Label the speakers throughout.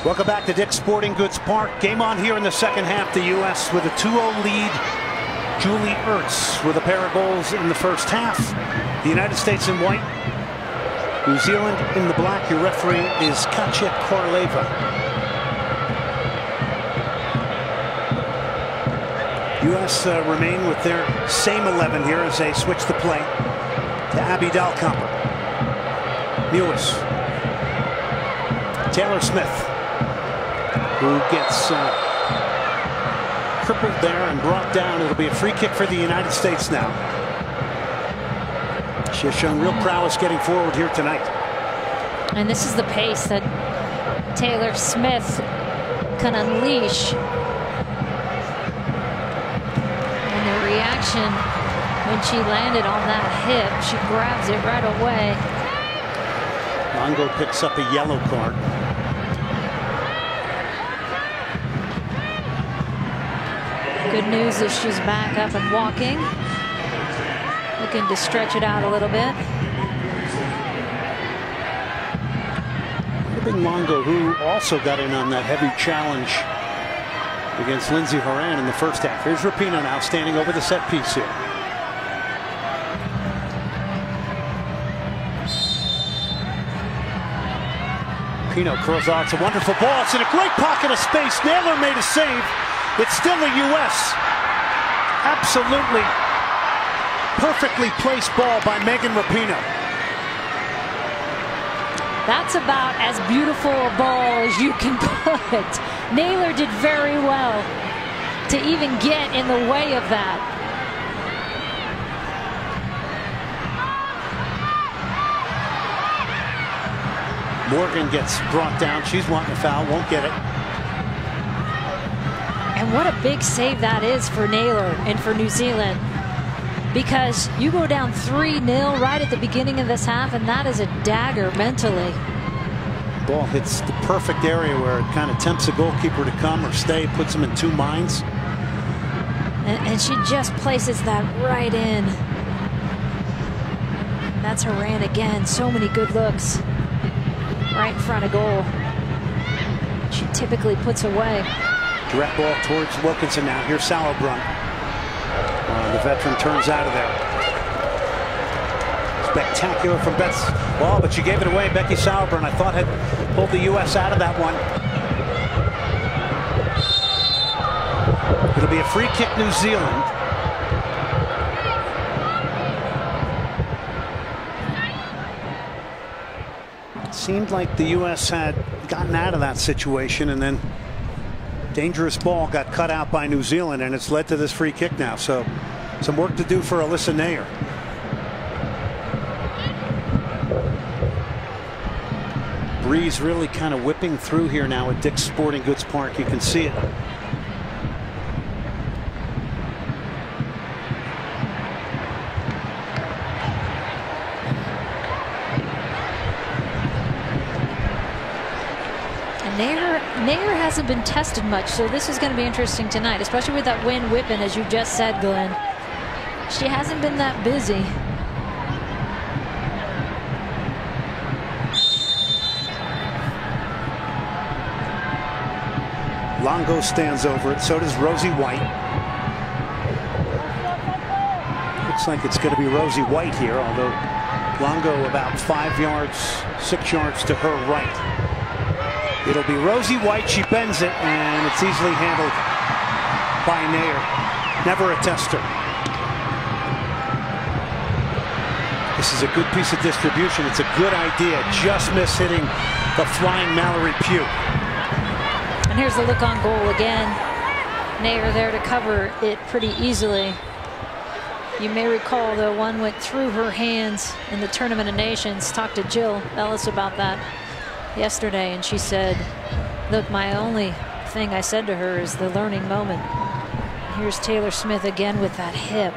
Speaker 1: Welcome back to Dick's Sporting Goods Park. Game on here in the second half. The U.S. with a 2-0 lead. Julie Ertz with a pair of goals in the first half. The United States in white. New Zealand in the black. Your referee is Katja Korleva. U.S. remain with their same 11 here as they switch the play to Abby Dalkamper. Mewis. Taylor Smith, who gets crippled there and brought down. It'll be a free kick for the United States now. She has shown real prowess getting forward here tonight.
Speaker 2: And this is the pace that Taylor Smith can unleash. And the reaction when she landed on that hip, she grabs it right away.
Speaker 1: Longo picks up a yellow card.
Speaker 2: Good news is she's back up and walking. Looking to stretch it out a little bit.
Speaker 1: Big Longo, who also got in on that heavy challenge against Lindsey Horan in the first half. Here's Rapinoe now standing over the set piece here. Rapinoe curls out. It's a wonderful ball. It's in a great pocket of space. Naylor made a save. It's still the U.S. Absolutely perfectly placed ball by Megan Rapinoe.
Speaker 2: That's about as beautiful a ball as you can put. Naylor did very well to even get in the way of that.
Speaker 1: Morgan gets brought down. She's wanting a foul. Won't get it.
Speaker 2: And what a big save that is for Naylor and for New Zealand. Because you go down 3-0 right at the beginning of this half, and that is a dagger mentally.
Speaker 1: Ball hits the perfect area where it kind of tempts the goalkeeper to come or stay, puts him in two minds.
Speaker 2: And she just places that right in. That's Horan again. So many good looks right in front of goal. She typically puts away.
Speaker 1: Direct ball towards Wilkinson now. Here's Sauerbrunn. The veteran turns out of there. Spectacular from Beth's ball, but she gave it away. Becky Sauerbrunn, I thought, had pulled the U.S. out of that one. It'll be a free kick, New Zealand. It seemed like the U.S. had gotten out of that situation, and then dangerous ball got cut out by New Zealand, and it's led to this free kick now. So some work to do for Alyssa Naeher. Breeze really kind of whipping through here now at Dick's Sporting Goods Park. You can see it.
Speaker 2: Naeher hasn't been tested much, so this is going to be interesting tonight, especially with that wind whipping, as you just said, Glenn. She hasn't been that busy.
Speaker 1: Longo stands over it, so does Rosie White. Looks like it's going to be Rosie White here, although Longo about 5 yards, 6 yards to her right. It'll be Rosie White. She bends it, and it's easily handled by Naeher. Never a tester. This is a good piece of distribution. It's a good idea. Just miss hitting the flying Mallory Pugh.
Speaker 2: And here's the look on goal again. Naeher there to cover it pretty easily. You may recall the one went through her hands in the Tournament of Nations. Talked to Jill Ellis about that yesterday, and she said, look, my only thing I said to her is the learning moment. Here's Taylor Smith again with that hip.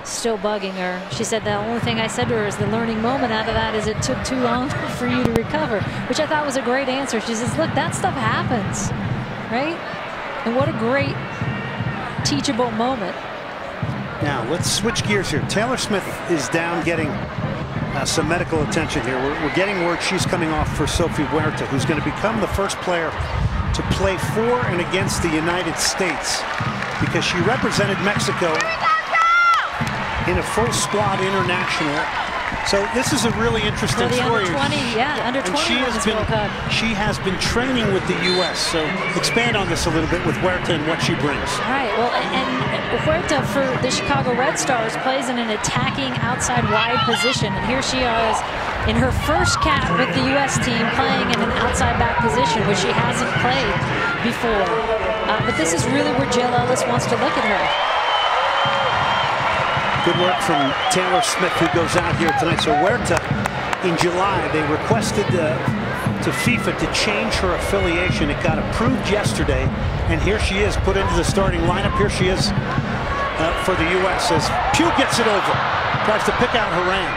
Speaker 2: Still bugging her. She said the only thing I said to her is the learning moment out of that is it took too long for you to recover, which I thought was a great answer. She says, look, that stuff happens, right? And what a great teachable moment.
Speaker 1: Now let's switch gears here. Taylor Smith is down getting some medical attention here. We're getting word she's coming off for Sophie Huerta, who's going to become the first player to play for and against the United States, because she represented Mexico in a full squad international. So this is a really interesting story.
Speaker 2: Under 20, yeah, under 20
Speaker 1: she has been training with the U.S. So expand on this a little bit with Huerta and what she brings.
Speaker 2: All right, well, and Huerta for the Chicago Red Stars plays in an attacking outside wide position. And here she is in her first cap with the U.S. team playing in an outside back position, which she hasn't played before. But this is really where Jill Ellis wants to look at her.
Speaker 1: Good work from Taylor Smith, who goes out here tonight. So Huerta, in July, they requested to FIFA to change her affiliation. It got approved yesterday, and here she is put into the starting lineup. Here she is for the U.S. as Pugh gets it over, tries to pick out Haran.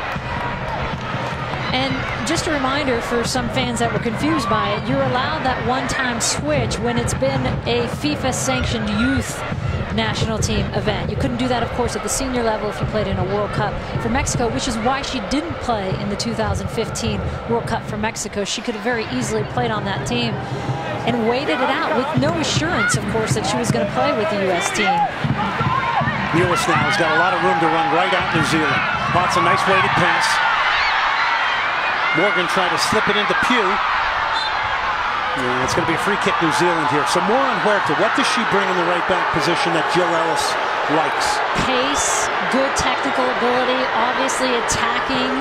Speaker 2: And just a reminder for some fans that were confused by it, you're allowed that one-time switch when it's been a FIFA-sanctioned youth national team event. You couldn't do that, of course, at the senior level if you played in a World Cup for Mexico, which is why she didn't play in the 2015 World Cup for Mexico. She could have very easily played on that team and waited it out with no assurance, of course, that she was going to play with the U.S. team.
Speaker 1: Lewis now has got a lot of room to run right at New Zealand. Lots of nice weighted pass. Morgan tried to slip it into Pugh. Yeah, it's going to be a free kick, New Zealand here. So more on Huerta. What does she bring in the right back position that Jill Ellis likes?
Speaker 2: Pace, good technical ability, obviously attacking,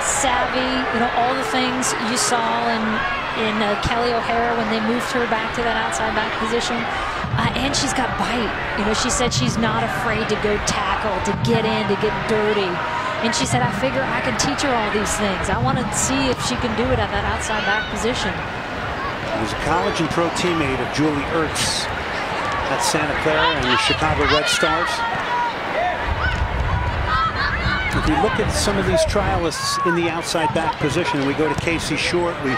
Speaker 2: savvy. You know, all the things you saw in Kelly O'Hara when they moved her back to that outside back position. And she's got bite. You know, she said she's not afraid to go tackle, to get in, to get dirty. And she said, I figure I can teach her all these things. I want to see if she can do it at that outside back position.
Speaker 1: He was a college and pro teammate of Julie Ertz at Santa Clara and the Chicago Red Stars. If you look at some of these trialists in the outside back position, we go to Casey Short, we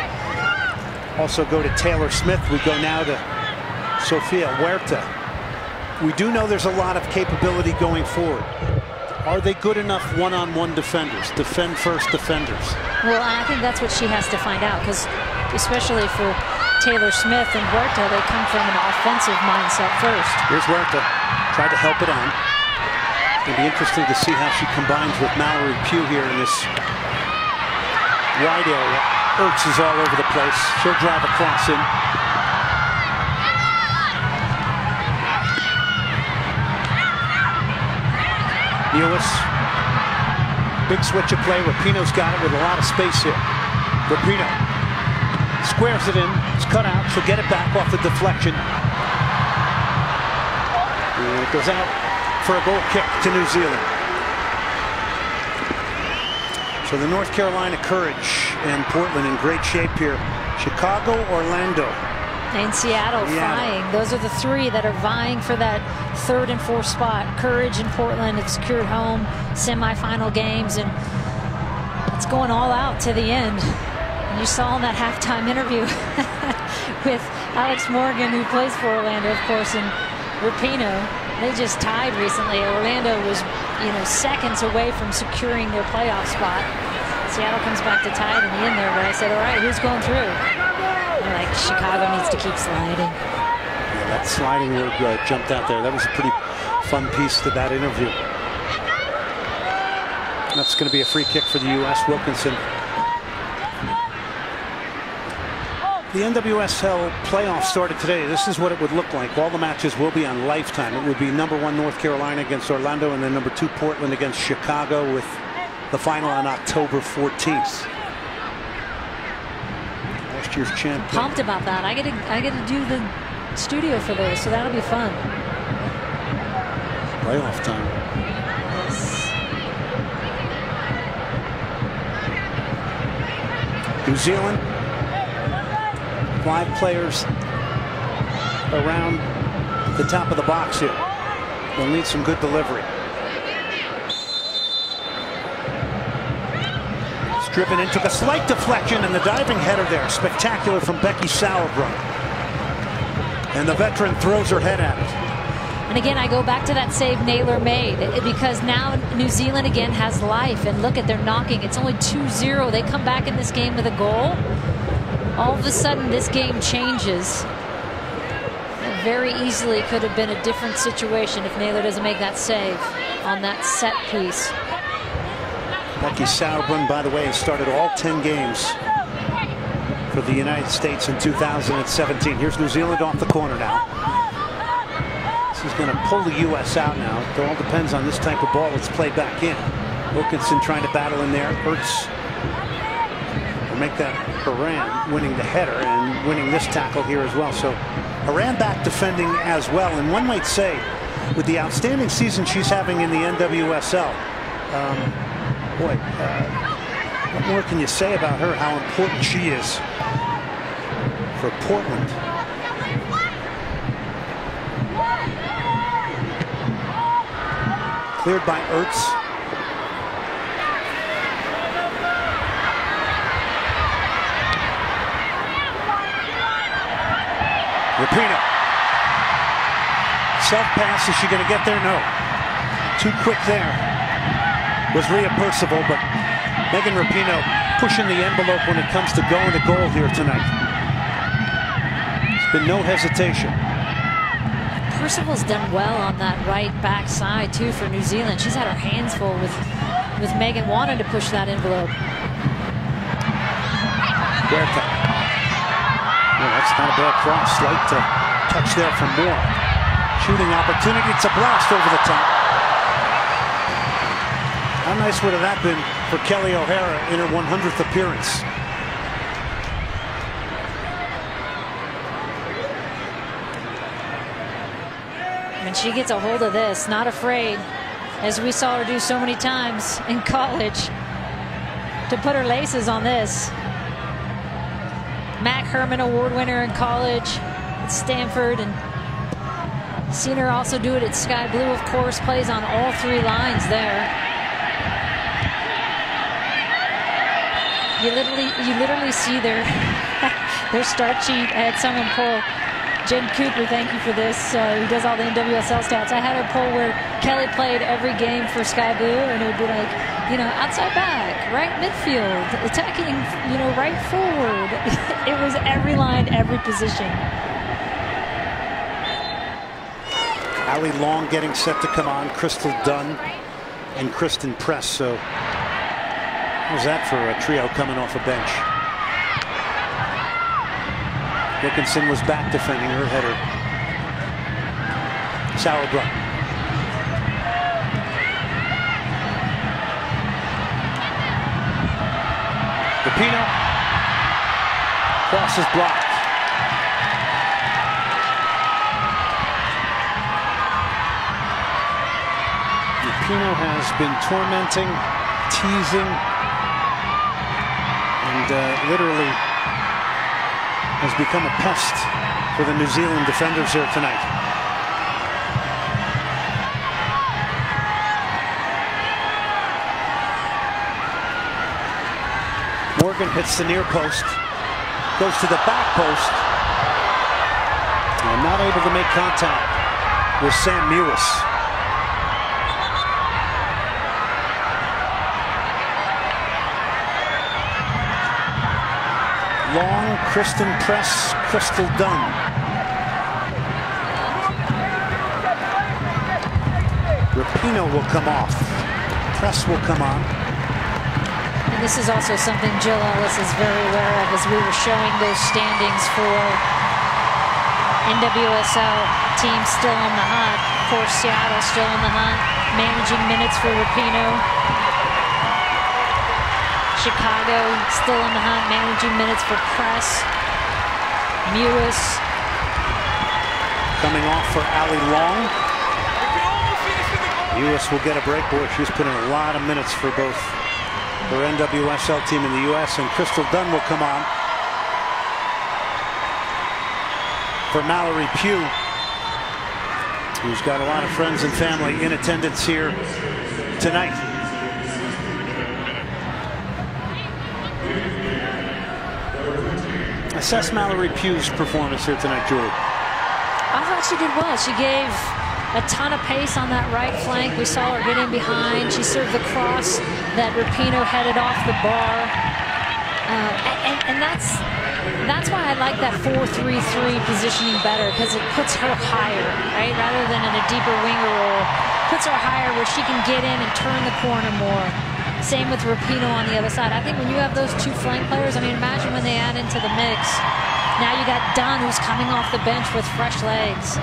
Speaker 1: also go to Taylor Smith, we go now to Sofia Huerta. We do know there's a lot of capability going forward. Are they good enough one-on-one defenders? Defend first defenders.
Speaker 2: Well, I think that's what she has to find out, because especially for Taylor Smith and Huerta, they come from an offensive mindset first. Here's
Speaker 1: Huerta, tried to help it on. It'll be interesting to see how she combines with Mallory Pugh here in this wide area. Ertz is all over the place. She'll drive across in. Lewis, big switch of play. Rapinoe's got it with a lot of space here. Rapinoe squares it in. It's cut out. She'll get it back off the deflection. And it goes out for a goal kick to New Zealand. So the North Carolina Courage and Portland in great shape here. Chicago, Orlando.
Speaker 2: And Seattle vying. Those are the three that are vying for that third and fourth spot. Courage and Portland have secured home semifinal games, and it's going all out to the end. And you saw in that halftime interview with Alex Morgan, who plays for Orlando, of course, and Rapinoe. They just tied recently. Orlando was, seconds away from securing their playoff spot. Seattle comes back to tie it in the end there, but I said, all right, who's going through? Like, Chicago needs to keep sliding.
Speaker 1: Yeah, that sliding word jumped out there. That was a pretty fun piece to that interview. That's going to be a free kick for the U.S. Wilkinson. The NWSL playoffs started today. This is what it would look like. All the matches will be on Lifetime. It would be #1 North Carolina against Orlando, and then #2 Portland against Chicago, with the final on October 14th. Last year's champion.
Speaker 2: Pumped about that. I get to do the studio for this, so that'll be fun.
Speaker 1: Playoff time. Yes. New Zealand. 5 players around the top of the box here. They'll need some good delivery. It's driven in, took a slight deflection, and the diving header there. Spectacular from Becky Sauerbrunn. And the veteran throws her head at it.
Speaker 2: And again, I go back to that save Naylor made, because now New Zealand again has life. And look at, they're knocking. It's only 2-0. They come back in this game with a goal. All of a sudden, this game changes. It very easily could have been a different situation if Naylor doesn't make that save on that set piece.
Speaker 1: Becky Sauerbrunn, by the way, has started all 10 games for the United States in 2017. Here's New Zealand off the corner now. He's going to pull the U.S. out now. It all depends on this type of ball that's played back in. Wilkinson trying to battle in there. Ertz will make that Haran winning the header and winning this tackle here as well. So Haran back defending as well. And one might say, with the outstanding season she's having in the NWSL, what more can you say about her, how important she is for Portland? Cleared by Ertz. Rapinoe. Self pass. Is she going to get there? No. Too quick there was Rhea Percival, but Megan Rapinoe pushing the envelope when it comes to going to goal here tonight. There's been no hesitation.
Speaker 2: Percival's done well on that right back side too for New Zealand. She's had her hands full with Megan wanting to push that envelope.
Speaker 1: Huerta. Oh, that's not a bad cross. Slight touch there from Moore. Shooting opportunity. It's a blast over the top. How nice would have that been for Kelly O'Hara in her 100th appearance?
Speaker 2: When she gets a hold of this, not afraid, as we saw her do so many times in college, to put her laces on this. Mac Herman Award winner in college at Stanford, and seen her also do it at Sky Blue, of course, plays on all three lines there. You literally see their start sheet. I had someone pull. Jen Cooper, thank you for this. Who does all the NWSL stats. I had her pull where Kelly played every game for Sky Blue, and it would be like, you know, outside back, right midfield, attacking, you know, right forward. It was every line, every position.
Speaker 1: Allie Long getting set to come on. Crystal Dunn and Kristen Press. So how's that for a trio coming off a bench? Dickinson was back defending her header. Sauerbrunn. Rapinoe. Cross is blocked. Rapinoe has been tormenting, teasing, and literally has become a pest for the New Zealand defenders here tonight. Morgan hits the near post, goes to the back post, and not able to make contact with Sam Mewis. Long, Kristen Press, Crystal Dunn. Rapinoe will come off. Press will come on.
Speaker 2: And this is also something Jill Ellis is very aware of, as we were showing those standings for NWSL teams still on the hunt. Of course, Seattle still on the hunt, managing minutes for Rapinoe. Chicago still on the hunt, managing minutes for Press. Mewis.
Speaker 1: Coming off for Allie Long. Mewis will get a break. Boy, she's put in a lot of minutes for both her NWSL team in the U.S. and Crystal Dunn will come on for Mallory Pugh, who's got a lot of friends and family in attendance here tonight. Assess Mallory Pugh's performance here tonight, Julie.
Speaker 2: I thought she did well. She gave a ton of pace on that right flank. We saw her get in behind. She served the cross that Rapinoe headed off the bar. And that's why I like that 4-3-3 positioning better, because it puts her higher, right? Rather than in a deeper winger role, puts her higher where she can get in and turn the corner more. Same with Rapinoe on the other side. I think when you have those two flank players, I mean, imagine when they add into the mix. Now you got Dunn, who's coming off the bench with fresh legs.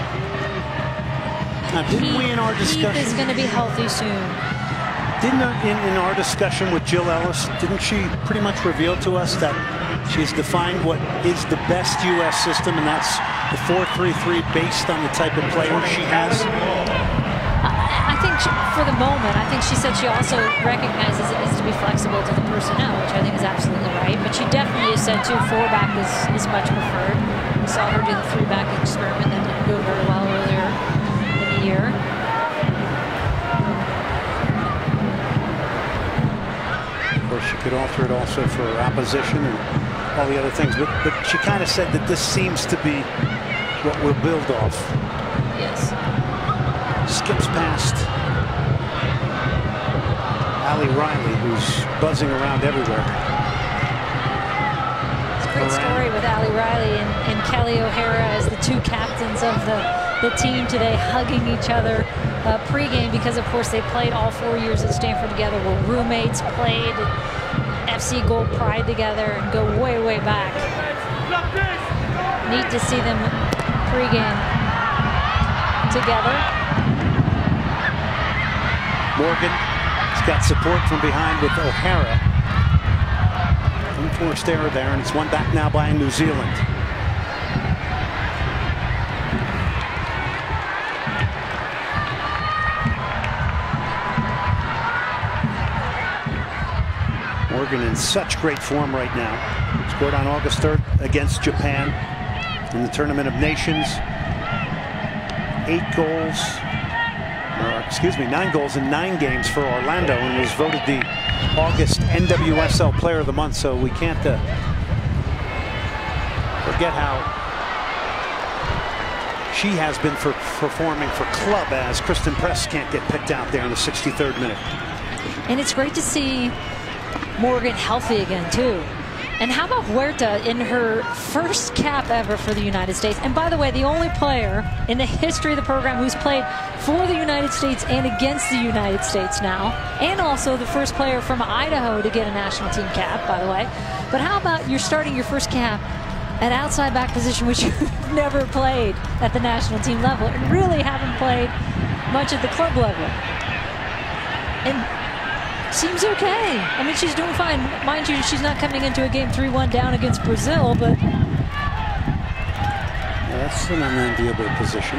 Speaker 1: Now, didn't we in our discussion?
Speaker 2: Heath is going to be healthy soon.
Speaker 1: Didn't in our discussion with Jill Ellis, didn't she pretty much reveal to us that she's defined what is the best U.S. system, and that's the 4-3-3 based on the type of player she has?
Speaker 2: I think for the moment, I think she said she also recognizes it needs to be flexible to the personnel, which I think is absolutely right. But she definitely has said, too, 4-back is much preferred. We saw her do the 3-back experiment that didn't go very well earlier in the year.
Speaker 1: Of course, she could alter it also for opposition and all the other things. But she kind of said that this seems to be what we'll build off.
Speaker 2: Yes.
Speaker 1: Skips past Ali Riley, who's buzzing around everywhere.
Speaker 2: It's a great story with Ali Riley and Kelly O'Hara as the two captains of the team today, hugging each other pregame, because of course they played all 4 years at Stanford together, were roommates, played at FC Gold Pride together, and go way, way back. Neat to see them pregame together.
Speaker 1: Morgan has got support from behind with O'Hara. Unforced error there, and it's one back now by New Zealand. Morgan in such great form right now. Scored on August 3rd against Japan in the Tournament of Nations. 9 goals in 9 games for Orlando, and was voted the August NWSL Player of the Month. So we can't forget how she has been performing for club, as Kristen Press can't get picked out there in the 63rd minute.
Speaker 2: And it's great to see Morgan healthy again, too. And how about Huerta in her first cap ever for the United States? And by the way, the only player in the history of the program who's played for the United States and against the United States now. And also the first player from Idaho to get a national team cap, by the way. But how about you're starting your first cap at outside back position, which you've never played at the national team level, and really haven't played much at the club level. And seems okay. I mean, she's doing fine. Mind you, she's not coming into a game 3-1 down against Brazil, but
Speaker 1: that's an unenviable position.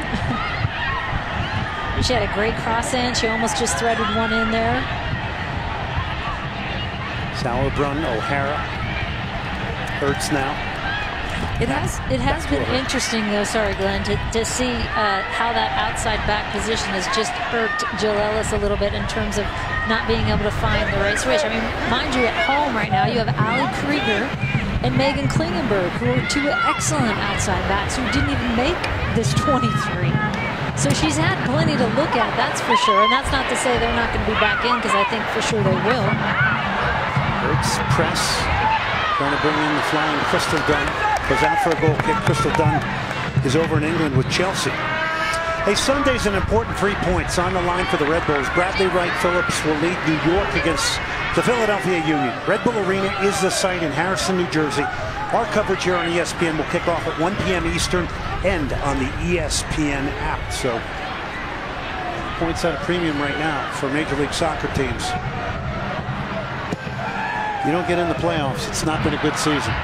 Speaker 2: She had a great cross in. She almost just threaded one in there.
Speaker 1: Sauerbrunn, O'Hara, Ertz now.
Speaker 2: It has been interesting, though, sorry, Glenn, to see how that outside back position has just irked Jill Ellis a little bit in terms of not being able to find the right switch. I mean, mind you, at home right now, you have Ali Krieger and Megan Klingenberg, who are two excellent outside backs who didn't even make this 23. So she's had plenty to look at, that's for sure. And that's not to say they're not going to be back in, because I think for sure they will.
Speaker 1: Ertz press, trying to bring in the flying Crystal Dunn. Goes out for a goal kick. Crystal Dunn is over in England with Chelsea. Hey, Sunday's an important 3 points on the line for the Red Bulls. Bradley Wright Phillips will lead New York against the Philadelphia Union. Red Bull Arena is the site in Harrison, New Jersey. Our coverage here on ESPN will kick off at 1 p.m. Eastern and on the ESPN app. So points at a premium right now for Major League Soccer teams. You don't get in the playoffs, it's not been a good season.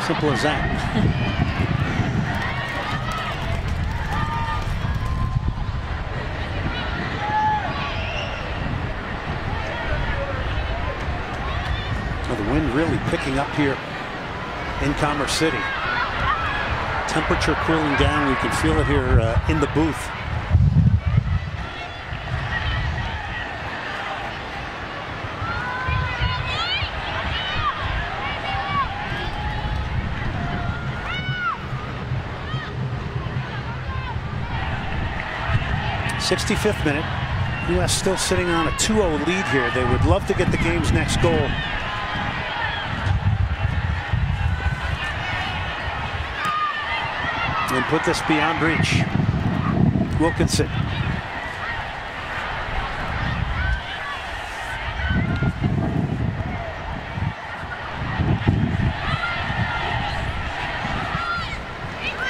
Speaker 1: Simple as that. Well, the wind really picking up here in Commerce City. Temperature cooling down. We can feel it here in the booth. 65th minute. U.S. still sitting on a 2-0 lead here. They would love to get the game's next goal. And put this beyond reach. Wilkinson.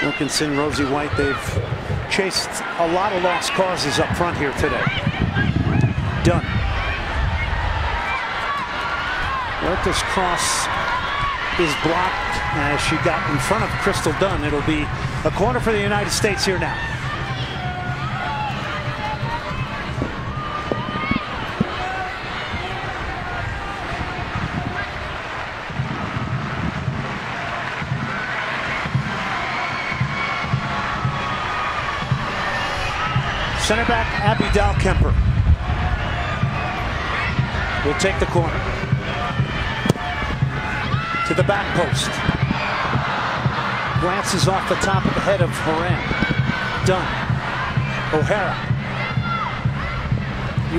Speaker 1: Wilkinson, Rosie White, they've chased a lot of lost causes up front here today. Dunn. Huerta's cross is blocked as she got in front of Crystal Dunn. It'll be a corner for the United States here now. Center back Abby Dahlkemper will take the corner. To the back post. Glances off the top of the head of Horan. Dunn. O'Hara.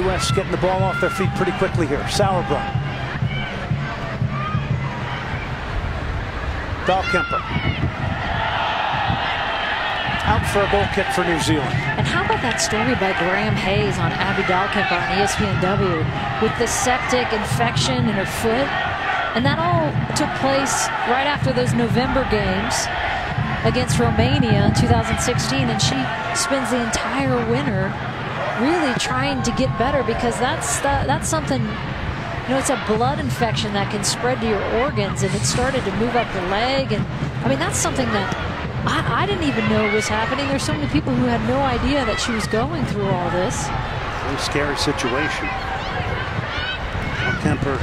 Speaker 1: U.S. getting the ball off their feet pretty quickly here. Sauerbrunn. Dahlkemper. Out for a goal kick for New Zealand.
Speaker 2: And how about that story by Graham Hayes on Abby Dahlkemper on ESPNW with the septic infection in her foot? And that all took place right after those November games against Romania in 2016. And she spends the entire winter really trying to get better, because that's something, you know, it's a blood infection that can spread to your organs, and it started to move up the leg. And I mean, that's something that I didn't even know was happening. There's so many people who had no idea that she was going through all this.
Speaker 1: Very scary situation. Kemper,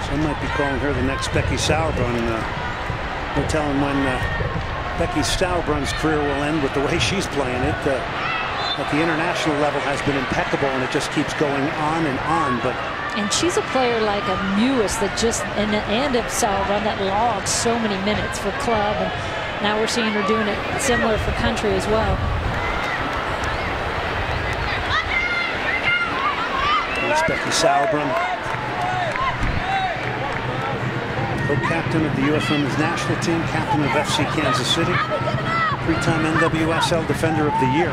Speaker 1: some might be calling her the next Becky Sauerbrunn. No telling when Becky Sauerbrunn's career will end with the way she's playing it. At the international level has been impeccable, and it just keeps going on and on.
Speaker 2: And she's a player like a Mewis that just, and a Sauerbrunn that logs so many minutes for club. And now we're seeing her doing it similar for country as well.
Speaker 1: There's Becky Sauerbrunn, co-captain of the U.S. Women's National Team, captain of FC Kansas City, three-time NWSL Defender of the Year.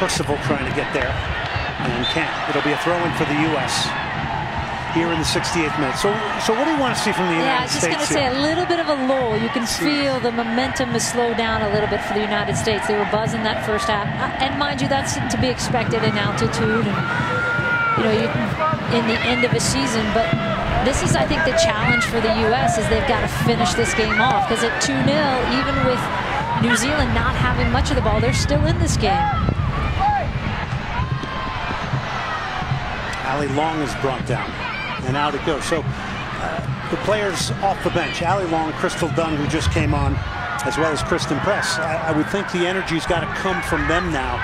Speaker 1: Percival trying to get there, and can't. It'll be a throw-in for the U.S. here in the 68th minute. So what do you want to see from the United States?
Speaker 2: Yeah, I was just going to say a little bit of a lull. You can feel the momentum has slowed down a little bit for the United States. They were buzzing that first half, and mind you, that's to be expected in altitude, and you know, in the end of a season. But this is, I think, the challenge for the U.S. is they've got to finish this game off, because at 2-0, even with New Zealand not having much of the ball, they're still in this game.
Speaker 1: Allie Long is brought down, and out it goes. So the players off the bench, Allie Long, Crystal Dunn, who just came on, as well as Kristen Press. I would think the energy's got to come from them now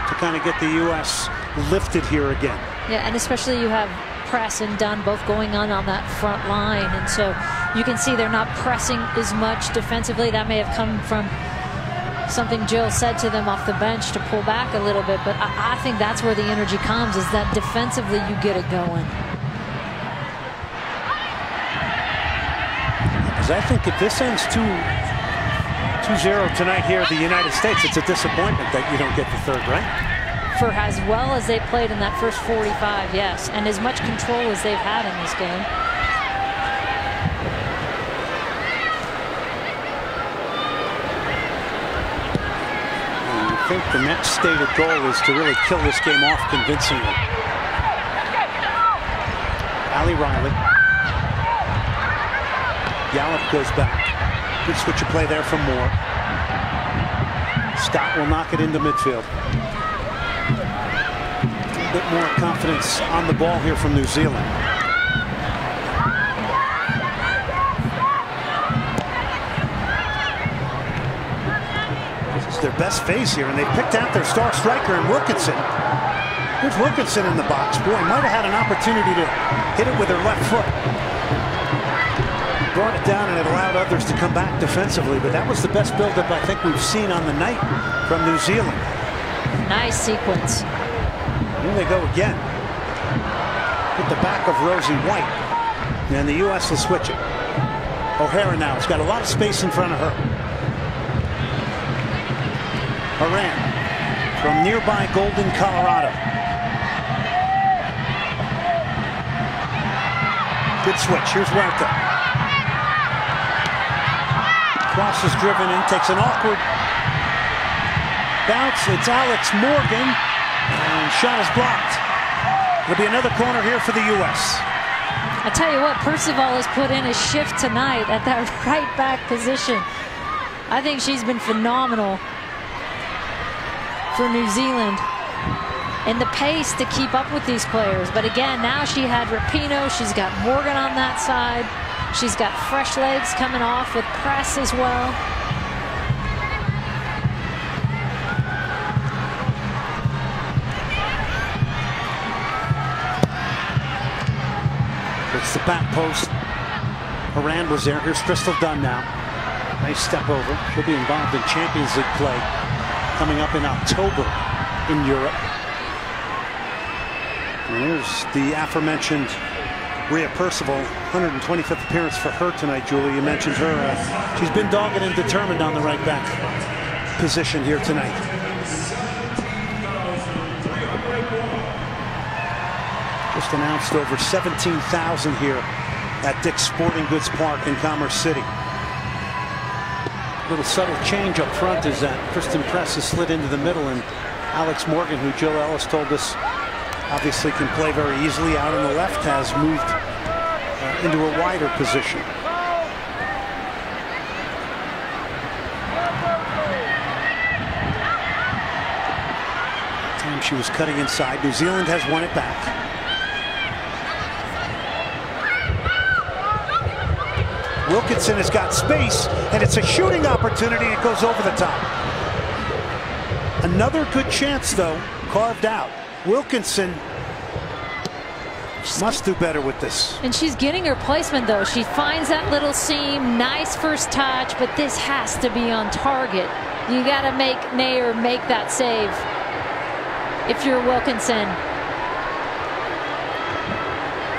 Speaker 1: to kind of get the U.S. lifted here again.
Speaker 2: Yeah, and especially you have Press and Dunn both going on that front line, and so you can see they're not pressing as much defensively. That may have come from something Jill said to them off the bench to pull back a little bit, but I think that's where the energy comes, is that defensively you get it going.
Speaker 1: Because I think if this ends 2-0 tonight here in the United States, it's a disappointment that you don't get the third, right?
Speaker 2: For as well as they played in that first 45, yes, and as much control as they've had in this game. I think
Speaker 1: the next stated goal is to really kill this game off convincingly. Allie Riley. Yallop goes back. Good switch of play there from Moore. Scott will knock it into midfield. A bit more confidence on the ball here from New Zealand. This is their best phase here, and they picked out their star striker in Wilkinson. Here's Wilkinson in the box. Boy, might have had an opportunity to hit it with her left foot. Brought it down, and it allowed others to come back defensively, but that was the best buildup I think we've seen on the night from New Zealand.
Speaker 2: Nice sequence.
Speaker 1: Here they go again. Hit the back of Rosie White. And the U.S. will switch it. O'Hara now has got a lot of space in front of her. Horan from nearby Golden, Colorado. Good switch. Here's Huerta. Cross is driven in, takes an awkward bounce. It's Alex Morgan, and shot is blocked. It'll be another corner here for the U.S.
Speaker 2: I tell you what, Percival has put in a shift tonight at that right back position. I think she's been phenomenal for New Zealand. And the pace to keep up with these players. But again, now she had Rapinoe. She's got Morgan on that side. She's got fresh legs coming off with press as well.
Speaker 1: It's the back post. Horan was there. Here's Crystal Dunn now. Nice step over. She'll be involved in Champions League play coming up in October in Europe. And there's the aforementioned Rhea Percival, 125th appearance for her tonight, Julie. You mentioned her. She's been dogged and determined on the right back position here tonight. Just announced over 17,000 here at Dick's Sporting Goods Park in Commerce City. Little subtle change up front is that Kristen Press has slid into the middle, and Alex Morgan, who Jill Ellis told us obviously can play very easily out on the left, has moved into a wider position. Time she was cutting inside. New Zealand has won it back. Wilkinson has got space, and it's a shooting opportunity. It goes over the top. Another good chance, though, carved out. Wilkinson must do better with this.
Speaker 2: And she's getting her placement, though. She finds that little seam. Nice first touch, but this has to be on target. You got to make Nair make that save if you're Wilkinson.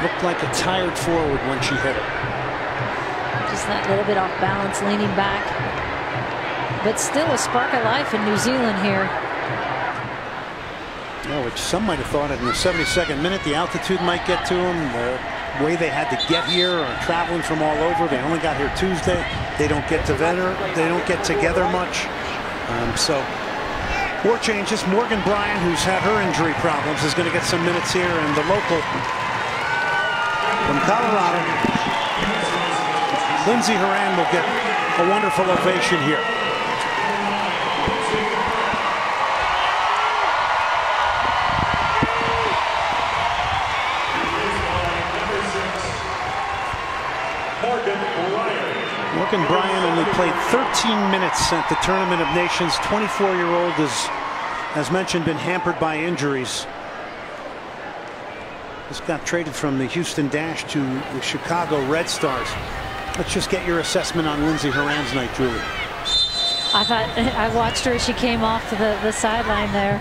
Speaker 1: Looked like a tired forward when she hit it.
Speaker 2: Just that little bit off balance, leaning back. But still a spark of life in New Zealand here.
Speaker 1: Yeah, which some might have thought in the 72nd minute the altitude might get to them. The way they had to get here, or traveling from all over. They only got here Tuesday. They don't get together. They don't get together much. So more changes. Morgan Bryan, who's had her injury problems, is going to get some minutes here, and the local from Colorado, Lindsey Horan, will get a wonderful ovation here. Morgan Bryan only played 13 minutes at the Tournament of Nations. 24-year-old is, as mentioned, been hampered by injuries. Just got traded from the Houston Dash to the Chicago Red Stars. Let's just get your assessment on Lindsey Horan's night, Julie.
Speaker 2: I watched her as she came off the sideline there,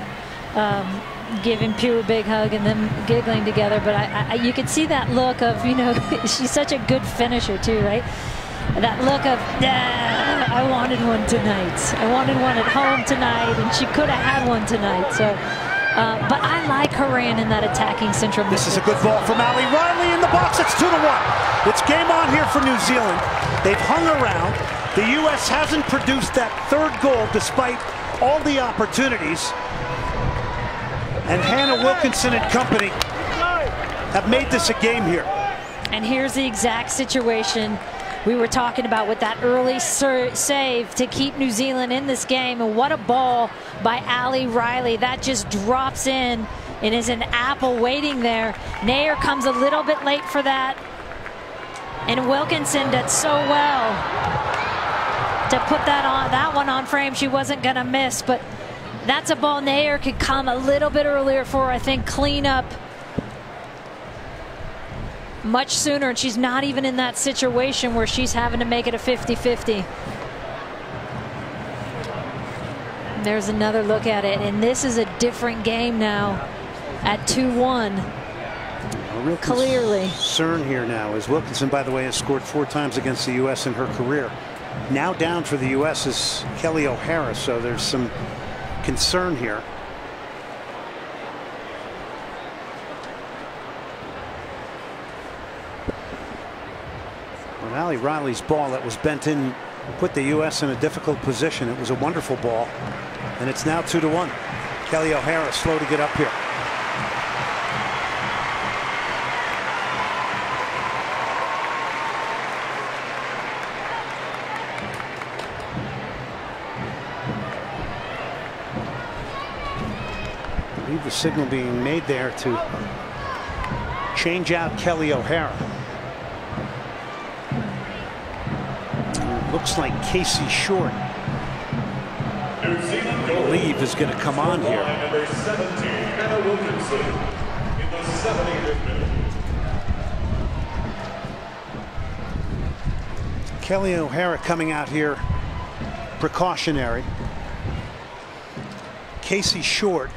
Speaker 2: giving Pugh a big hug and them giggling together. But you could see that look of, you know, she's such a good finisher too, right? That look of, I wanted one tonight. I wanted one at home tonight, and she could have had one tonight. So, but I like Horan in that attacking central midfield.
Speaker 1: This is a good ball from Ali Riley in the box. It's 2-1. It's game on here for New Zealand. They've hung around. The U.S. hasn't produced that third goal despite all the opportunities. And Hannah Wilkinson and company have made this a game here.
Speaker 2: And here's the exact situation we were talking about with that early save to keep New Zealand in this game. And what a ball by Ali Riley. That just drops in and is an apple waiting there. Nair comes a little bit late for that. And Wilkinson did so well to put that one on frame. She wasn't going to miss, but that's a ball Nair could come a little bit earlier for, I think, clean up much sooner, and she's not even in that situation where she's having to make it a 50-50. There's another look at it, and this is a different game now at 2-1.
Speaker 1: Real
Speaker 2: clearly.
Speaker 1: Concern here now is Wilkinson, by the way, has scored 4 times against the U.S. in her career. Now down for the U.S. is Kelly O'Hara, so there's some concern here. Well, Allie Riley's ball that was bent in put the U.S. in a difficult position. It was a wonderful ball, and it's now 2-1. Kelly O'Hara slow to get up here. The signal being made there to change out Kelly O'Hara. Looks like Casey Short, I believe, is going to come on here.
Speaker 3: Number 17, Anna Wilkinson, in the 70th minute.
Speaker 1: Kelly O'Hara coming out here precautionary. Casey Short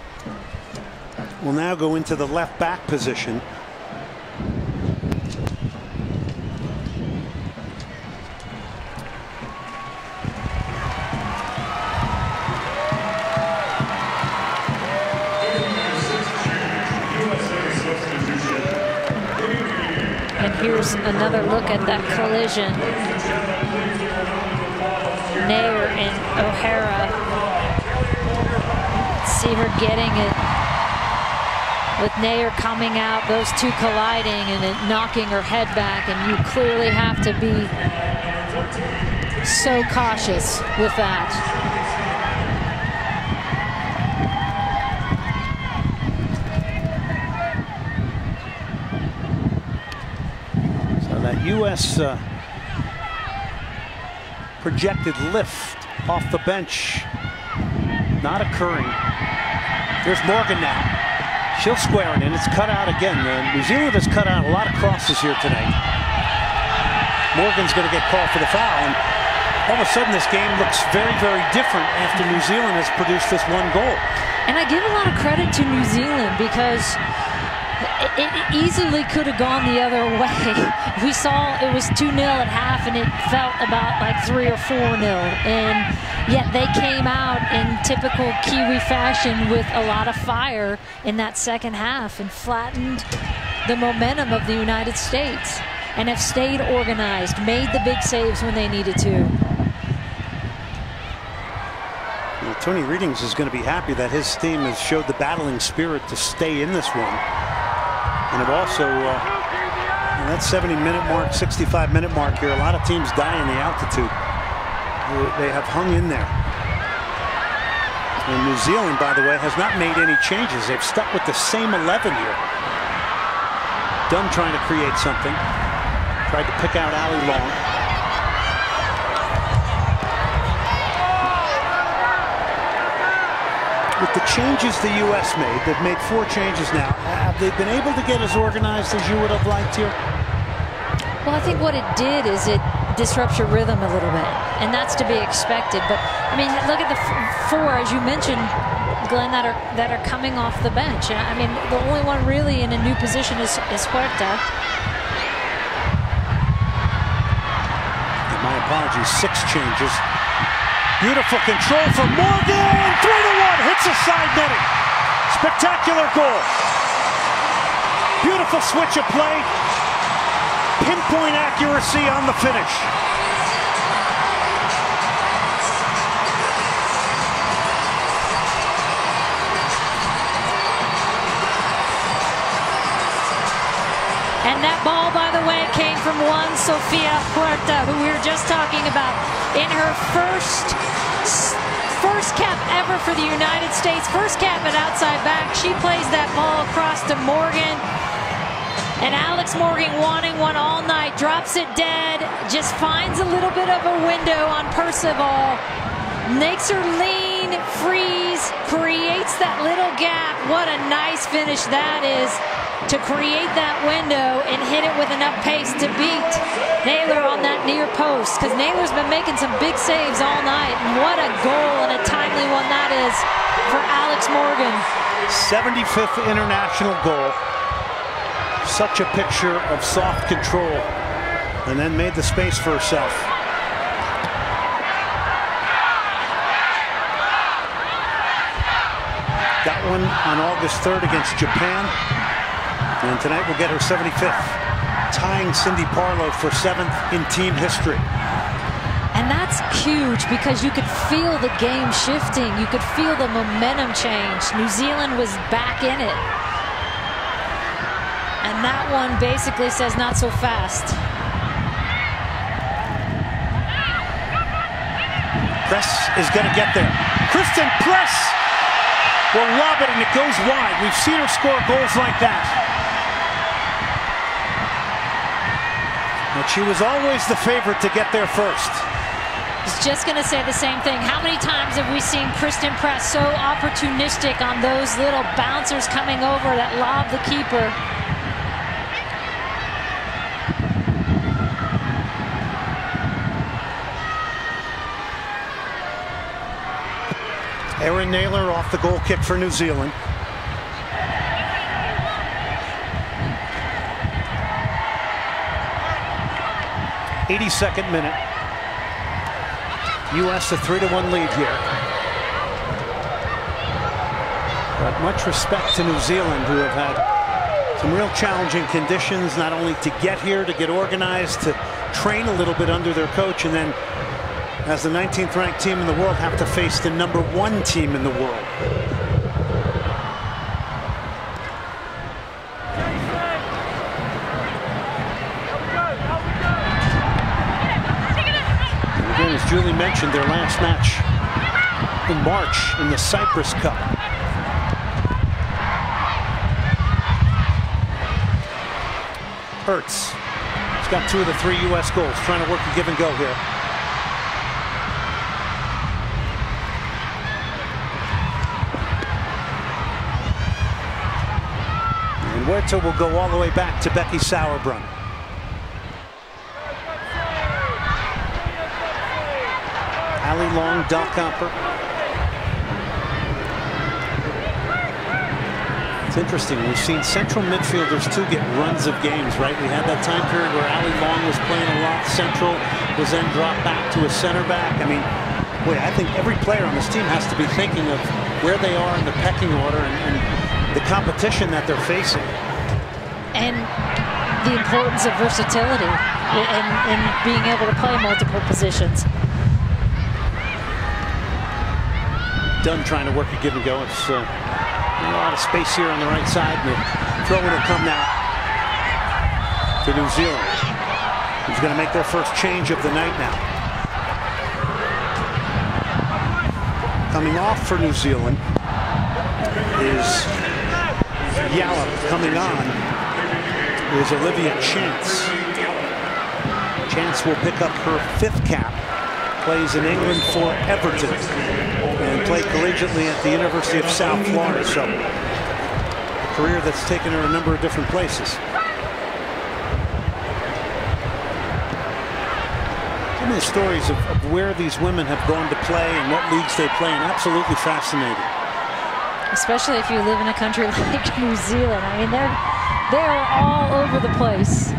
Speaker 1: will now go into the left back position.
Speaker 2: And here's another look at that collision. Nair and O'Hara. See her getting it. With Nair coming out, those two colliding and it knocking her head back, and you clearly have to be so cautious with that.
Speaker 1: So that U.S. projected lift off the bench not occurring. Here's Morgan now. She'll square it in. It's cut out again. New Zealand has cut out a lot of crosses here tonight. Morgan's going to get called for the foul. And all of a sudden, this game looks very, very different after New Zealand has produced this one goal.
Speaker 2: And I give a lot of credit to New Zealand because it easily could have gone the other way. We saw it was 2-0 at half, and it felt about like 3 or 4-0. And yet they came out in typical Kiwi fashion with a lot of fire in that second half and flattened the momentum of the United States and have stayed organized, made the big saves when they needed to.
Speaker 1: Well, Tony Readings is going to be happy that his team has showed the battling spirit to stay in this one. And have also, that 70-minute mark, 65-minute mark here, a lot of teams die in the altitude. They have hung in there. And New Zealand, by the way, has not made any changes. They've stuck with the same 11 here. Dunn trying to create something. Tried to pick out Allie Long. With the changes the U.S. made, they've made 4 changes now. Have they been able to get as organized as you would have liked here?
Speaker 2: Well, I think what it did is it disrupts your rhythm a little bit, and that's to be expected. But I mean, look at the 4, as you mentioned, Glenn, that are coming off the bench. I mean, the only one really in a new position is Huerta.
Speaker 1: And my apologies, 6 changes. Beautiful control from Morgan. 3-1, hits a side netting. Spectacular goal. Beautiful switch of play. Pinpoint accuracy on the finish.
Speaker 2: And that ball, by the way, came from one Sofia Huerta, who we were just talking about. In her first cap ever for the United States, first cap at outside back, she plays that ball across to Morgan. And Alex Morgan, wanting one all night, drops it dead, just finds a little bit of a window on Percival, makes her lean, freeze, creates that little gap. What a nice finish that is. to create that window and hit it with enough pace to beat Naylor on that near post, because Naylor's been making some big saves all night. And what a goal, and a timely one that is for Alex Morgan.
Speaker 1: 75th international goal. Such a picture of soft control, and then made the space for herself. Got one on August 3rd against Japan, and tonight will get her 75th, tying Cindy Parlow for 7th in team history.
Speaker 2: And that's huge, because you could feel the game shifting. You could feel the momentum change. New Zealand was back in it. And that one basically says not so fast.
Speaker 1: Press is going to get there. Kristen Press will lob it, and it goes wide. We've seen her score goals like that. But she was always the favorite to get there first.
Speaker 2: I was just going to say the same thing. How many times have we seen Kristen Press so opportunistic on those little bouncers coming over that lob the keeper?
Speaker 1: Erin Naylor off the goal kick for New Zealand. '82nd minute. U.S. a 3-1 lead here. But much respect to New Zealand, who have had some real challenging conditions, not only to get here, to get organized, to train a little bit under their coach, and then as the 19th ranked team in the world have to face the #1 team in the world. And again, as Julie mentioned, their last match in March in the Cyprus Cup. Ertz. He's got 2 of the 3 U.S. goals, trying to work a give and go here. Huerta will go all the way back to Becky Sauerbrunn. Allie Long, Dahlkamper. It's interesting. We've seen central midfielders too get runs of games, right? We had that time period where Allie Long was playing a lot. Central was then dropped back to a center back. I mean, boy, I think every player on this team has to be thinking of where they are in the pecking order and the competition that they're facing.
Speaker 2: And the importance of versatility and being able to play multiple positions.
Speaker 1: Dunn trying to work a give and go. It's a lot of space here on the right side. And the throw-in will come now to New Zealand, who's going to make their first change of the night now. Coming off for New Zealand is Yallop. Coming on is Olivia Chance. Chance will pick up her 5th cap. Plays in England for Everton and played collegiately at the University of South Florida. So a career that's taken her a number of different places. Some of the stories of where these women have gone to play and what leagues they play in, absolutely fascinating.
Speaker 2: Especially if you live in a country like New Zealand. I mean, they're all over the place.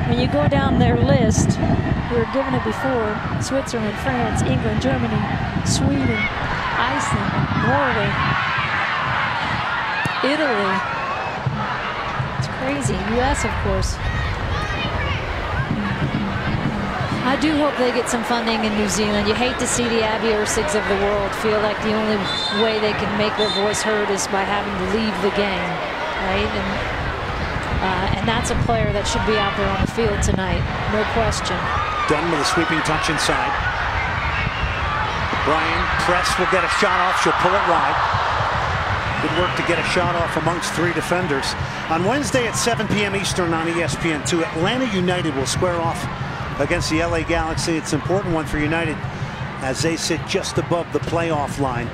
Speaker 2: When you go down their list, we were given it before: Switzerland, France, England, Germany, Sweden, Iceland, Norway, Italy. It's crazy. U.S., of course. I do hope they get some funding in New Zealand. You hate to see the Abby Ersigs of the world feel like the only way they can make their voice heard is by having to leave the game, right? And that's a player that should be out there on the field tonight, no question.
Speaker 1: Dunn with a sweeping touch inside. Bryan Press will get a shot off. She'll pull it wide. Good work to get a shot off amongst 3 defenders. On Wednesday at 7 p.m. Eastern on ESPN2, Atlanta United will square off against the LA Galaxy. It's an important one for United as they sit just above the playoff line.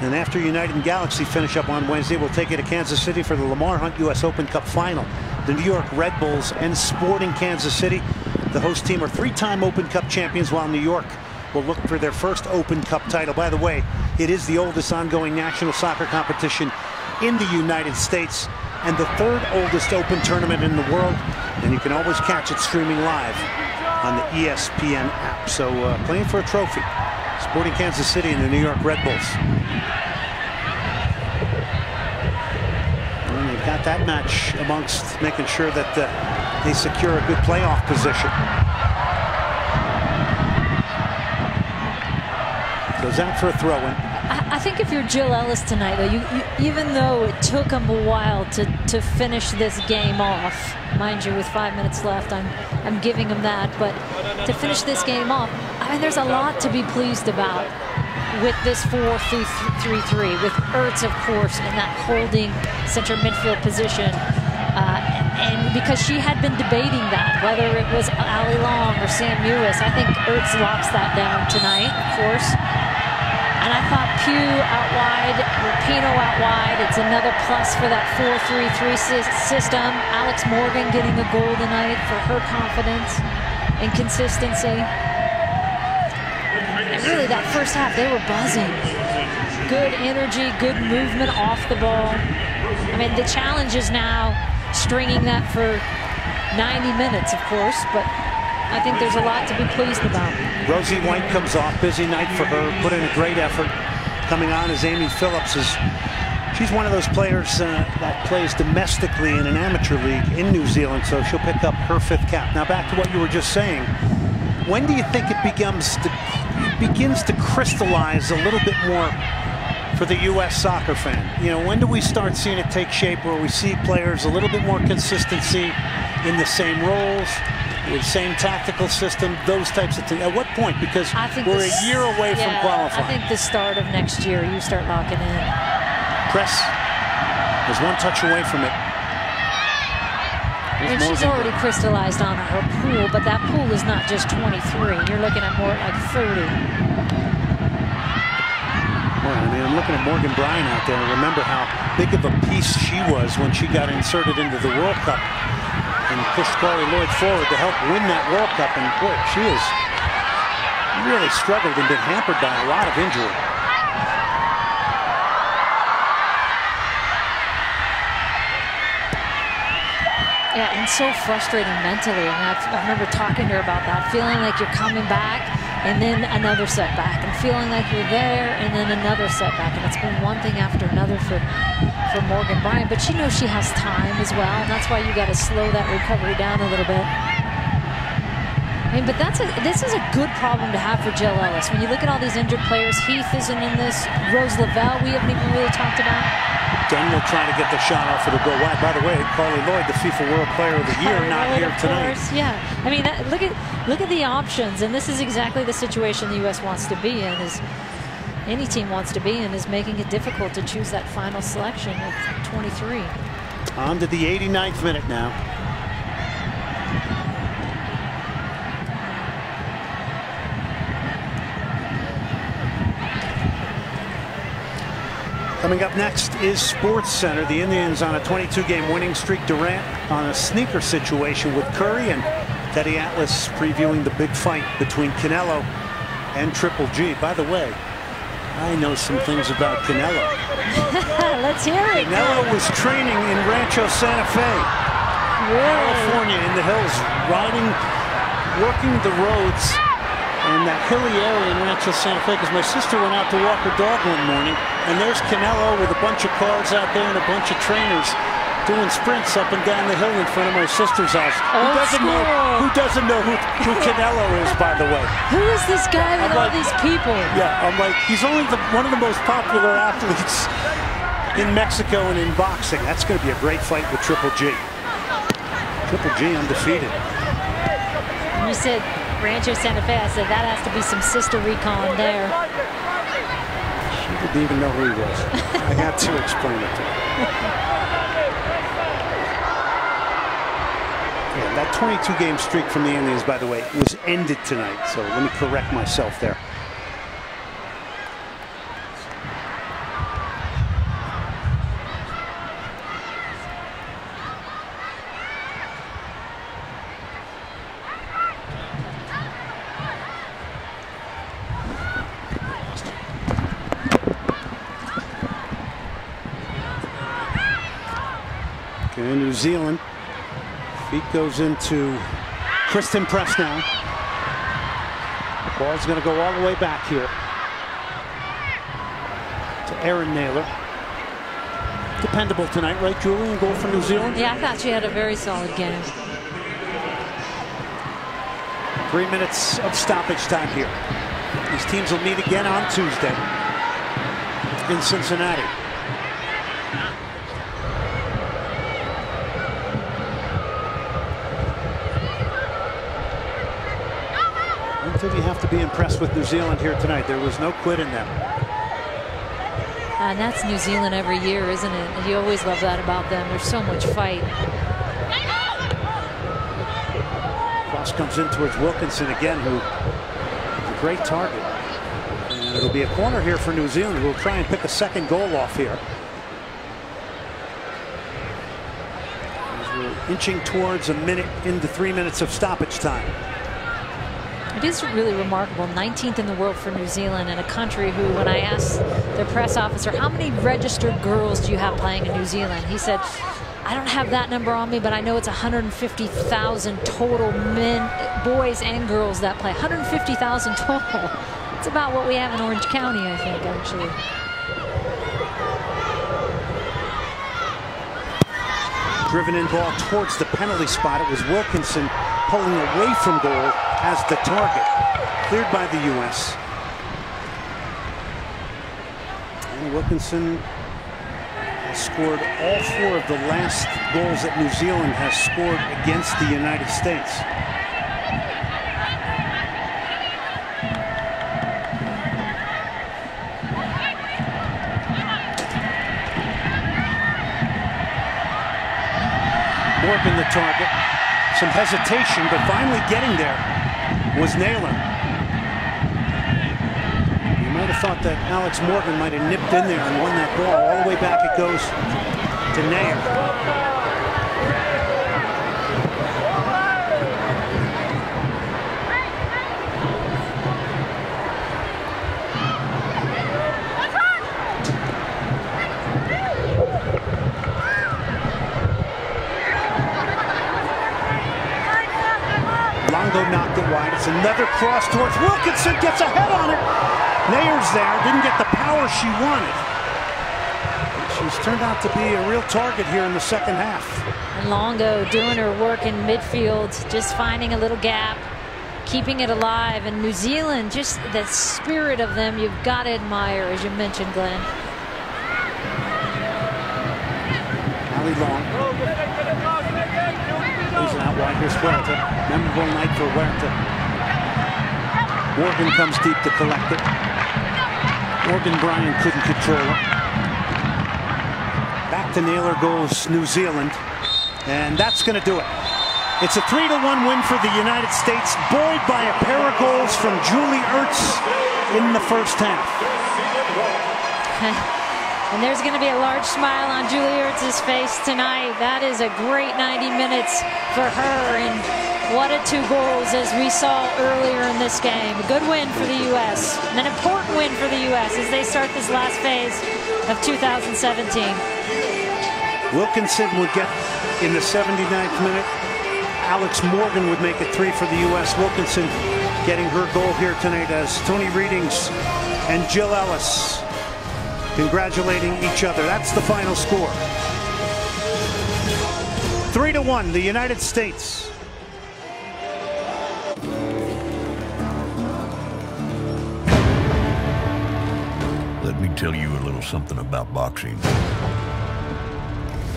Speaker 1: And after United and Galaxy finish up on Wednesday, we'll take you to Kansas City for the Lamar Hunt U.S. Open Cup Final. The New York Red Bulls and Sporting Kansas City, the host team, are three-time Open Cup champions, while New York will look for their first Open Cup title. By the way, it is the oldest ongoing national soccer competition in the United States and the third oldest open tournament in the world. And you can always catch it streaming live on the ESPN app. So playing for a trophy, Sporting Kansas City and the New York Red Bulls. And they've got that match amongst making sure that they secure a good playoff position. Goes out for a throw-in.
Speaker 2: I think if you're Jill Ellis tonight, though, even though it took them a while to finish this game off, mind you, with 5 minutes left, I'm giving them that, but to finish this game off, I mean, there's a lot to be pleased about with this 4-3-3, with Ertz, of course, in that holding center midfield position. And because she had been debating that, whether it was Ali Long or Sam Ewis, I think Ertz locks that down tonight, of course. And I thought Pugh out wide, Rapinoe out wide. It's another plus for that 4-3-3 system. Alex Morgan getting a goal tonight for her confidence and consistency. And really, that first half, they were buzzing. Good energy, good movement off the ball. I mean, the challenge is now stringing that for 90 minutes, of course, but I think there's a lot to be pleased about.
Speaker 1: Rosie White comes off. Busy night for her. Put in a great effort. Coming on as Amy Phillips. She's one of those players that plays domestically in an amateur league in New Zealand, so she'll pick up her 5th cap. Now back to what you were just saying. When do you think it begins to crystallize a little bit more for the U.S. soccer fan? You know, when do we start seeing it take shape where we see players a little bit more consistency in the same roles, the same tactical system, those types of things? At what point? Because we're a year away from qualifying.
Speaker 2: I think the start of next year, you start locking in.
Speaker 1: Press is one touch away from it.
Speaker 2: I mean, she's already crystallized on her pool, but that pool is not just 23. You're looking at more like 30.
Speaker 1: Well, I mean, I'm looking at Morgan Bryan out there. Remember how big of a piece she was when she got inserted into the World Cup and pushed Carly Lloyd forward to help win that World Cup. And boy, she has really struggled and been hampered by a lot of injury.
Speaker 2: Yeah, and so frustrating mentally. And I remember talking to her about that, feeling like you're coming back and then another setback, and feeling like you're there and then another setback. And it's been one thing after another for Morgan Bryan, but she knows she has time as well, and that's why you got to slow that recovery down a little bit. I mean, but this is a good problem to have for Jill Ellis. When you look at all these injured players, Heath isn't in this, Rose Lavelle we haven't even really talked about.
Speaker 1: Daniel trying to get the shot off, it'll go wide. By the way, Carly Lloyd, the FIFA World Player of the Year, not here tonight.
Speaker 2: Yeah, I mean, look at the options, and this is exactly the situation the U.S. wants to be in. Is any team wants to be in, is making it difficult to choose that final selection of 23.
Speaker 1: On to the 89th minute now. Coming up next is Sports Center. The Indians on a 22-game winning streak. Durant on a sneaker situation with Curry, and Teddy Atlas previewing the big fight between Canelo and Triple G. By the way, I know some things about Canelo.
Speaker 2: Let's hear it.
Speaker 1: Canelo was training in Rancho Santa Fe, California, in the hills, working the roads in that hilly area in Rancho Santa Fe, because my sister went out to walk her dog one morning, and there's Canelo with a bunch of cars out there and a bunch of trainers doing sprints up and down the hill in front of my sister's house. Who doesn't know who Canelo is, by the way?
Speaker 2: Who is this guy with all these people?
Speaker 1: Yeah, I'm like, he's only one of the most popular athletes in Mexico and in boxing. That's going to be a great fight with Triple G. Triple G undefeated.
Speaker 2: You said Rancho Santa Fe. I said that has to be some sister recon there.
Speaker 1: She didn't even know who he was. I had to explain it to her. Yeah, that 22-game streak from the Indians, by the way, was ended tonight. So let me correct myself there. And New Zealand. Feet goes into Kristen Press now. The ball's going to go all the way back here to Erin Naylor. Dependable tonight, right, Julie? And goal for New Zealand?
Speaker 2: Yeah, I thought she had a very solid game.
Speaker 1: 3 minutes of stoppage time here. These teams will meet again on Tuesday in Cincinnati. I think you have to be impressed with New Zealand here tonight. There was no quit in them.
Speaker 2: And that's New Zealand every year, isn't it? And you always love that about them. There's so much fight.
Speaker 1: Cross comes in towards Wilkinson again, who is a great target. And it'll be a corner here for New Zealand, who will try and pick a second goal off here. As we're inching towards a minute into 3 minutes of stoppage time.
Speaker 2: It is really remarkable. 19th in the world for New Zealand, and a country who, when I asked their press officer, how many registered girls do you have playing in New Zealand? He said, I don't have that number on me, but I know it's 150,000 total men, boys and girls that play. 150,000 total. It's about what we have in Orange County, I think, actually.
Speaker 1: Driven in ball towards the penalty spot. It was Wilkinson pulling away from goal as the target. Cleared by the U.S. And Wilkinson has scored all 4 of the last goals that New Zealand has scored against the United States. Morgan the target. Some hesitation, but finally getting there was Naylor. You might have thought that Alex Morgan might have nipped in there and won that ball. All the way back it goes to Naylor. Knocked it wide. It's another cross towards Wilkinson. Gets a head on it. Nayer's there. Didn't get the power she wanted. She's turned out to be a real target here in the second half.
Speaker 2: And Longo doing her work in midfield, just finding a little gap, keeping it alive. And New Zealand, just the spirit of them, you've got to admire, as you mentioned, Glenn.
Speaker 1: Ali Long. Losing out wide. Here's Huerta. Memorable night for Huerta. Morgan comes deep to collect it. Morgan Bryan couldn't control it. Back to Naylor goes New Zealand. And that's going to do it. It's a 3-1 win for the United States, buoyed by a pair of goals from Julie Ertz in the first half.
Speaker 2: And there's going to be a large smile on Julie Ertz's face tonight. That is a great 90 minutes for her. And what a 2 goals, as we saw earlier in this game. A good win for the U.S. And an important win for the U.S. as they start this last phase of 2017.
Speaker 1: Wilkinson would get in the 79th minute. Alex Morgan would make it 3 for the U.S. Wilkinson getting her goal here tonight as Tony Readings and Jill Ellis congratulating each other. That's the final score. 3-1, the United States.
Speaker 4: Let me tell you a little something about boxing.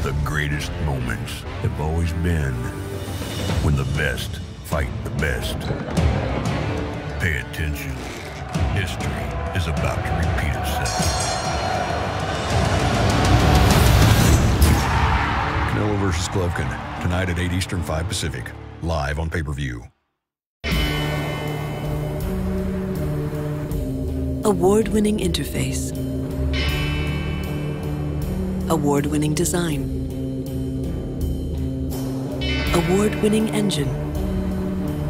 Speaker 4: The greatest moments have always been when the best fight the best. Pay attention. History is about to repeat itself. Canelo versus Golovkin, tonight at 8 Eastern, 5 Pacific, live on pay-per-view.
Speaker 5: Award-winning interface. Award-winning design. Award-winning engine.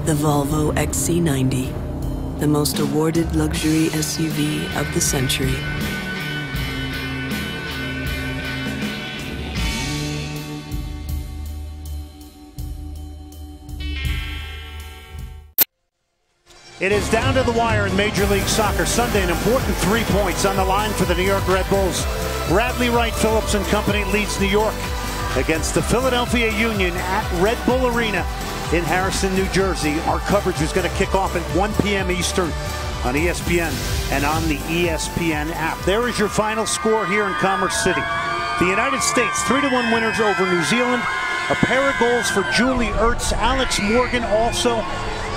Speaker 5: The Volvo XC90, the most awarded luxury SUV of the century.
Speaker 1: It is down to the wire in Major League Soccer. Sunday, an important 3 points on the line for the New York Red Bulls. Bradley Wright Phillips and company leads New York against the Philadelphia Union at Red Bull Arena in Harrison, New Jersey. Our coverage is going to kick off at 1 p.m. Eastern on ESPN and on the ESPN app. There is your final score here in Commerce City. The United States 3-1 winners over New Zealand. A pair of goals for Julie Ertz, Alex Morgan also.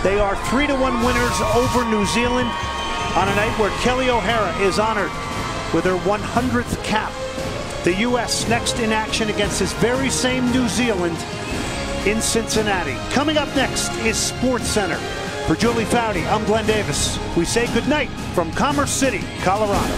Speaker 1: They are 3-1 winners over New Zealand on a night where Kelly O'Hara is honored with her 100th cap. The U.S. next in action against this very same New Zealand in Cincinnati. Coming up next is Sports Center. For Julie Foudy, I'm Glenn Davis. We say goodnight from Commerce City, Colorado.